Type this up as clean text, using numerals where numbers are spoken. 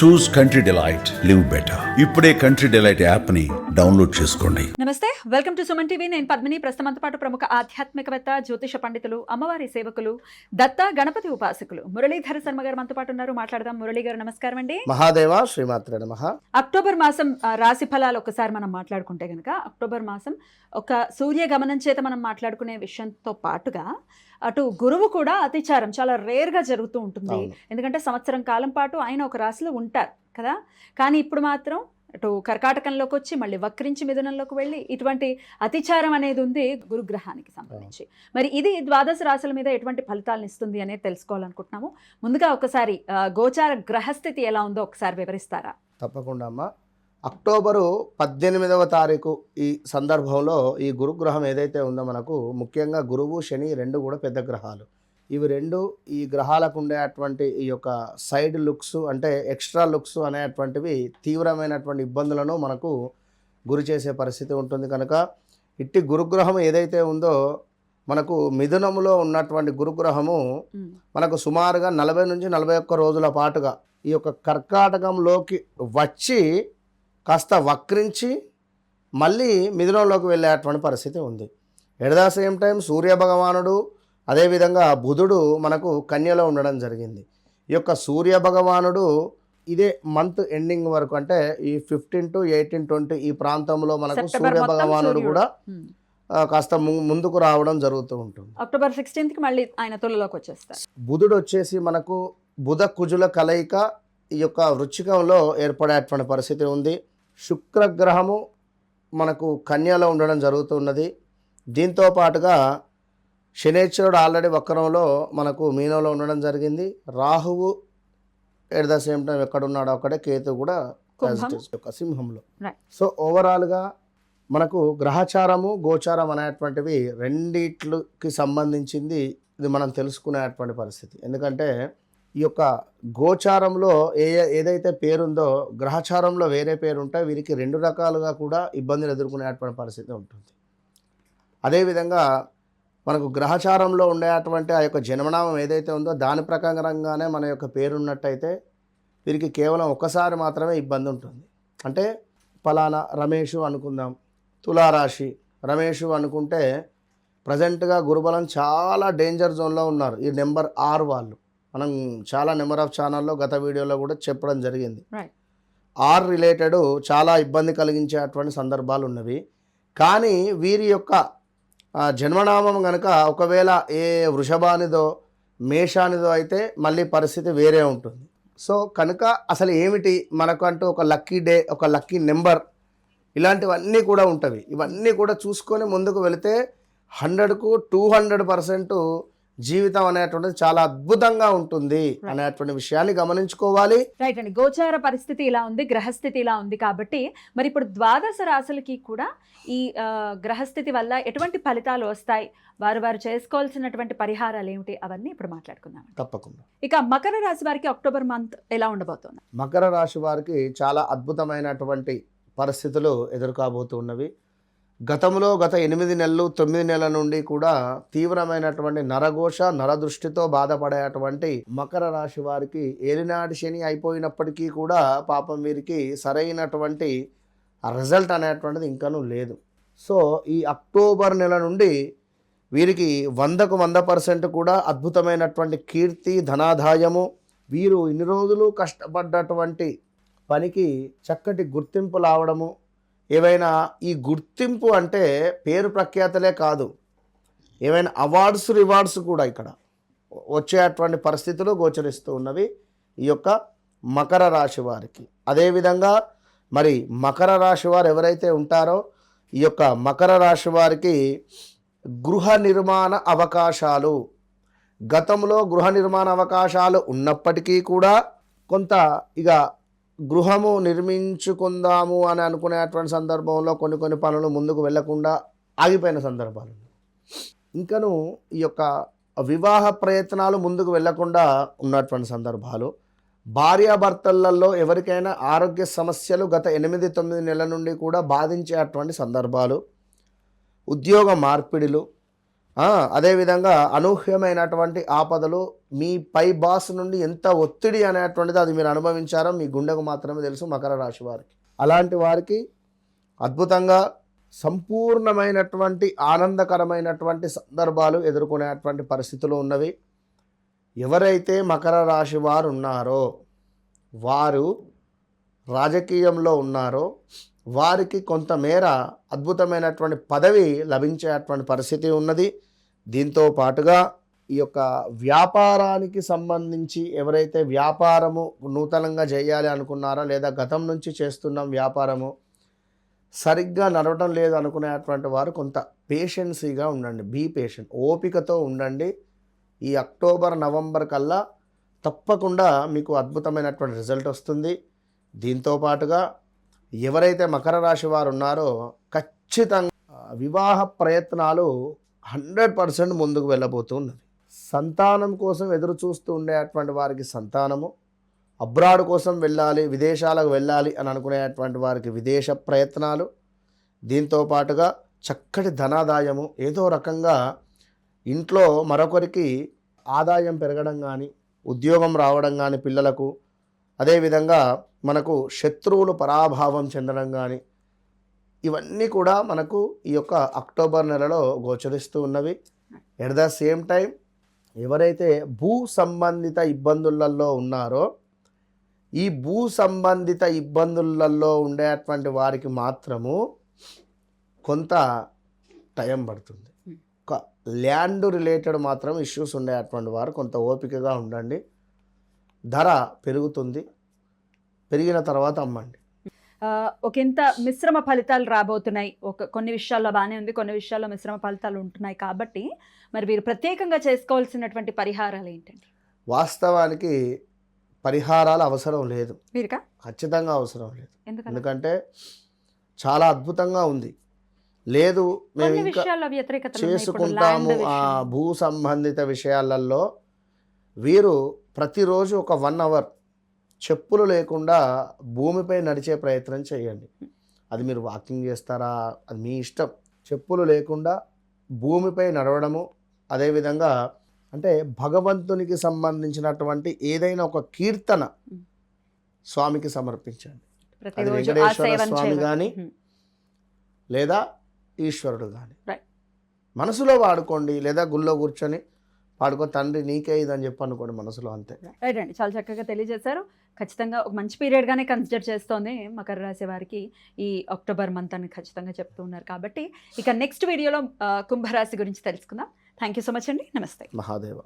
చూస్ country delight, live better. ఇప్పుడే country delight app ని download చేసుకోండి. నమస్తే, వెల్కమ్ టు సుమన్ టీవీ. నేను పద్మిని. ప్రస్తుతంతో పాటు ప్రముఖ ఆధ్యాత్మికవేత్త, జ్యోతిష పండితులు, అమ్మవారి సేవకులు, దత్త గణపతి ఉపాసకులు మురళీధర శర్మ గారు మనతో పాటు ఉన్నారు. మాట్లాడదాం. మురళీ గారు నమస్కారం అండి. మహాదేవ శ్రీమాత్రే నమః. అక్టోబర్ మాసం రాశి ఫలాలు ఒకసారి మనం మాట్లాడుకుంటే కనుక, అక్టోబర్ మాసం ఒక సూర్య గమనం చేత మనం మాట్లాడుకునే విషయంతో పాటుగా అటు గురువు కూడా అతిచారం చాలా రేర్గా జరుగుతూ ఉంటుంది. ఎందుకంటే సంవత్సరం కాలం పాటు ఆయన ఒక రాశిలో ఉంటారు కదా. కానీ ఇప్పుడు మాత్రం అటు కర్కాటకంలోకి వచ్చి మళ్ళీ వక్రించి మిథునంలోకి వెళ్ళి ఇటువంటి అతిచారం అనేది ఉంది గురుగ్రహానికి సంబంధించి. మరి ఇది ద్వాదశ రాశుల మీద ఎటువంటి ఫలితాలను ఇస్తుంది అనేది తెలుసుకోవాలనుకుంటున్నాము. ముందుగా ఒకసారి గోచార గ్రహస్థితి ఎలా ఉందో ఒకసారి వివరిస్తారా? తప్పకుండా అమ్మా. అక్టోబరు 18వ తారీఖు ఈ సందర్భంలో ఈ గురుగ్రహం ఏదైతే ఉందో మనకు ముఖ్యంగా గురువు శని రెండు కూడా పెద్ద గ్రహాలు. ఇవి రెండు ఈ గ్రహాలకు ఉండేటువంటి ఈ యొక్క సైడ్ లుక్స్ అంటే ఎక్స్ట్రా లుక్స్ అనేటువంటివి తీవ్రమైనటువంటి ఇబ్బందులను మనకు గురి చేసే పరిస్థితి ఉంటుంది. కనుక ఇట్టి గురుగ్రహం ఏదైతే ఉందో మనకు మిథునములో ఉన్నటువంటి గురుగ్రహము మనకు సుమారుగా 40 నుంచి 41 రోజుల పాటుగా ఈ యొక్క కర్కాటకంలోకి వచ్చి కాస్త వక్రించి మళ్ళీ మిథునంలోకి వెళ్ళేటువంటి పరిస్థితి ఉంది. ఎట్ ద సేమ్ టైం సూర్య భగవానుడు అదేవిధంగా బుధుడు మనకు కన్యలో ఉండడం జరిగింది. ఈ యొక్క సూర్య భగవానుడు ఇదే మంత్ ఎండింగ్ వరకు అంటే ఈ 15 to 18, 20 ఈ ప్రాంతంలో మనకు సూర్య భగవానుడు కూడా కాస్త ముందుకు రావడం జరుగుతూ ఉంటుంది. అక్టోబర్ 16th మళ్ళీ ఆయన తులలోకి వచ్చేస్తారు. బుధుడు వచ్చేసి మనకు బుధ కుజుల కలయిక ఈ యొక్క వృచ్చికంలో ఏర్పడేటువంటి పరిస్థితి ఉంది. శుక్రగ్రహము మనకు కన్యలో ఉండడం జరుగుతున్నది. దీంతో పాటుగా శనేశ్వరుడు ఆల్రెడీ వక్రంలో మనకు మీనంలో ఉండడం జరిగింది. రాహువు ఎట్ ద సేమ్ టైం ఎక్కడున్నాడో అక్కడే, కేతు కూడా సింహంలో. సో ఓవరాల్గా మనకు గ్రహచారము గోచారం అనేటువంటివి రెండిట్లకి సంబంధించింది ఇది మనం తెలుసుకునేటువంటి పరిస్థితి. ఎందుకంటే ఈ యొక్క గోచారంలో ఏదైతే పేరుందో గ్రహచారంలో వేరే పేరు ఉంటే వీరికి రెండు రకాలుగా కూడా ఇబ్బందులు ఎదుర్కొనేటువంటి పరిస్థితి ఉంటుంది. అదేవిధంగా మనకు గ్రహచారంలో ఉండేటువంటి ఆ యొక్క జన్మనామం ఏదైతే ఉందో దాని ప్రకారంగానే మన యొక్క పేరున్నట్టయితే వీరికి కేవలం ఒక్కసారి మాత్రమే ఇబ్బంది ఉంటుంది. అంటే ఫలానా రమేషు అనుకుందాం, తులారాశి రమేషు అనుకుంటే ప్రజెంట్గా గురుబలం చాలా డేంజర్ జోన్లో ఉన్నారు. ఈ నెంబర్ 6 వాళ్ళు మనం చాలా నెంబర్ ఆఫ్ ఛానల్లో గత వీడియోలో కూడా చెప్పడం జరిగింది. 6 రిలేటెడ్ చాలా ఇబ్బంది కలిగించేటువంటి సందర్భాలు ఉన్నవి. కానీ వీరి యొక్క జన్మనామం కనుక ఒకవేళ ఏ వృషభానిదో మేషానిదో అయితే మళ్ళీ పరిస్థితి వేరే ఉంటుంది. సో కనుక అసలు ఏమిటి మనకు అంటూ ఒక లక్కీ డే, ఒక లక్కీ నెంబర్ ఇలాంటివన్నీ కూడా ఉంటవి. ఇవన్నీ కూడా చూసుకొని ముందుకు వెళితే 100కు 200% జీవితం అనేటువంటిది చాలా అద్భుతంగా ఉంటుంది అనేటువంటి విషయాన్ని గమనించుకోవాలి. రైట్ అండి. గోచార పరిస్థితి ఇలా ఉంది, గ్రహస్థితి ఇలా ఉంది కాబట్టి మరి ఇప్పుడు ద్వాదశ రాశులకి కూడా ఈ గ్రహస్థితి వల్ల ఎటువంటి ఫలితాలు వస్తాయి, వారు చేసుకోవాల్సినటువంటి పరిహారాలు ఏమిటి, అవన్నీ ఇప్పుడు మాట్లాడుకుందాం. తప్పకుండా. ఇక మకర రాశి వారికి అక్టోబర్ మంత్ ఎలా ఉండబోతుంది? మకర రాశి వారికి చాలా అద్భుతమైనటువంటి పరిస్థితులు ఎదుర్కోబోతున్నవి. గతంలో గత 8 నెలలు 9 నెలల నుండి కూడా తీవ్రమైనటువంటి నరఘోష నరదృష్టితో బాధపడేటువంటి మకర రాశి వారికి ఏలినాటి శని అయిపోయినప్పటికీ కూడా పాపం వీరికి సరైనటువంటి రిజల్ట్ అనేటువంటిది ఇంకానూ లేదు. సో ఈ అక్టోబర్ నెల నుండి వీరికి 100కు 100% కూడా అద్భుతమైనటువంటి కీర్తి ధనాదాయము, వీరు ఇన్ని రోజులు కష్టపడ్డటువంటి పనికి చక్కటి గుర్తింపు రావడము, ఏవైనా ఈ గుర్తింపు అంటే పేరు ప్రఖ్యాతలే కాదు, ఏవైనా అవార్డ్స్ రివార్డ్స్ కూడా ఇక్కడ వచ్చేటువంటి పరిస్థితులు గోచరిస్తూ ఉన్నవి ఈ యొక్క మకర రాశి వారికి. అదేవిధంగా మరి మకర రాశి వారు ఎవరైతే ఉంటారో ఈ యొక్క మకర రాశి వారికి గృహ నిర్మాణ అవకాశాలు, గతంలో గృహ నిర్మాణ అవకాశాలు ఉన్నప్పటికీ కూడా కొంత ఇక గృహము నిర్మించుకుందాము అని అనుకునేటువంటి సందర్భంలో కొన్ని పనులు ముందుకు వెళ్లకుండా ఆగిపోయిన సందర్భాలు, ఇంకను ఈ యొక్క వివాహ ప్రయత్నాలు ముందుకు వెళ్లకుండా ఉన్నటువంటి సందర్భాలు, భార్యాభర్తలలో ఎవరికైనా ఆరోగ్య సమస్యలు గత 8-9 నెలల నుండి కూడా బాధించేటువంటి సందర్భాలు, ఉద్యోగ మార్పిడిలు, అదేవిధంగా అనూహ్యమైనటువంటి ఆపదలు, మీ పై బాస్ నుండి ఎంత ఒత్తిడి అనేటువంటిది అది మీరు అనుభవించారో మీ గుండెకు మాత్రమే తెలుసు మకర రాశి వారికి. అలాంటి వారికి అద్భుతంగా సంపూర్ణమైనటువంటి ఆనందకరమైనటువంటి సందర్భాలు ఎదుర్కొనేటువంటి పరిస్థితులు ఉన్నవి. ఎవరైతే మకర రాశి వారు ఉన్నారో, వారు రాజకీయంలో ఉన్నారో వారికి కొంతమేర అద్భుతమైనటువంటి పదవి లభించేటువంటి పరిస్థితి ఉన్నది. దీంతో పాటుగా ఈ యొక్క వ్యాపారానికి సంబంధించి ఎవరైతే వ్యాపారము నూతనంగా చేయాలి అనుకున్నారో, లేదా గతం నుంచి చేస్తున్నాం వ్యాపారము సరిగ్గా నడవడం లేదు అనుకునేటువంటి వారు కొంత పేషెన్సీగా ఉండండి. బీ పేషెంట్, ఓపికతో ఉండండి. ఈ అక్టోబర్ నవంబర్ కల్లా తప్పకుండా మీకు అద్భుతమైనటువంటి రిజల్ట్ వస్తుంది. దీంతో పాటుగా ఎవరైతే మకర రాశి వారు ఉన్నారో ఖచ్చితంగా వివాహ ప్రయత్నాలు 100% ముందుకు వెళ్ళబోతున్నది. సంతానం కోసం ఎదురు చూస్తూ ఉండేటువంటి వారికి సంతానము, అబ్రాడ్ కోసం వెళ్ళాలి, విదేశాలకు వెళ్ళాలి అని అనుకునేటువంటి వారికి విదేశ ప్రయత్నాలు, దీంతో పాటుగా చక్కటి ధనాదాయము, ఏదో రకంగా ఇంట్లో మరొకరికి ఆదాయం పెరగడం కానీ, ఉద్యోగం రావడం కానీ పిల్లలకు, అదేవిధంగా మనకు శత్రువులు పరాభావం చెందడం కానీ, ఇవన్నీ కూడా మనకు ఈ యొక్క అక్టోబర్ నెలలో గోచరిస్తూ ఉన్నవి. ఎట్ ద సేమ్ టైం ఎవరైతే భూ సంబంధిత ఇబ్బందులలో ఉన్నారో, ఈ భూ సంబంధిత ఇబ్బందులలో ఉండేటువంటి వారికి మాత్రము కొంత టైం పడుతుంది. ఒక ల్యాండ్ రిలేటెడ్ మాత్రం ఇష్యూస్ ఉండేటువంటి వారు కొంత ఓపికగా ఉండండి. ధర పెరుగుతుంది, పెరిగిన తర్వాత అమ్మండి. ఒకంత మిశ్రమ ఫలితాలు రాబోతున్నాయి. కొన్ని విషయాల్లో బాగానే ఉంది, కొన్ని విషయాల్లో మిశ్రమ ఫలితాలు ఉంటున్నాయి. కాబట్టి మరి వీరు ప్రత్యేకంగా చేసుకోవాల్సినటువంటి పరిహారాలు ఏంటండి? వాస్తవానికి పరిహారాలు అవసరం లేదు, వీరికా ఖచ్చితంగా అవసరం లేదు. ఎందుకంటే చాలా అద్భుతంగా ఉంది. లేదు మేము ఇంకా చేసుకుంటాము ఆ భూ సంబంధిత విషయాలలో, వీరు ప్రతిరోజు ఒక 1 అవర్ చెప్పులు లేకుండా భూమిపై నడిచే ప్రయత్నం చేయండి. అది మీరు వాకింగ్ చేస్తారా, అది మీ ఇష్టం. చెప్పులు లేకుండా భూమిపై నడవడము, అదేవిధంగా అంటే భగవంతునికి సంబంధించినటువంటి ఏదైనా ఒక కీర్తన స్వామికి సమర్పించండి. అది వెంకటేశ్వర స్వామి కానీ లేదా ఈశ్వరుడు కానీ మనసులో వాడుకోండి, లేదా గుళ్ళో కూర్చొని పాడుకో, తండ్రి నీకే ఇదని చెప్పి అనుకోండి మనసులో, అంతే. రైట్ అండి, చాలా చక్కగా తెలియజేశారు. ఖచ్చితంగా ఒక మంచి పీరియడ్గానే కన్సిడర్ చేస్తోంది మకర రాశి వారికి ఈ అక్టోబర్ మంత్ అని ఖచ్చితంగా చెప్తూ ఉన్నారు. కాబట్టి ఇక నెక్స్ట్ వీడియోలో కుంభరాశి గురించి తెలుసుకుందాం. థ్యాంక్ యూ సో మచ్ అండి. నమస్తే. మహాదేవ.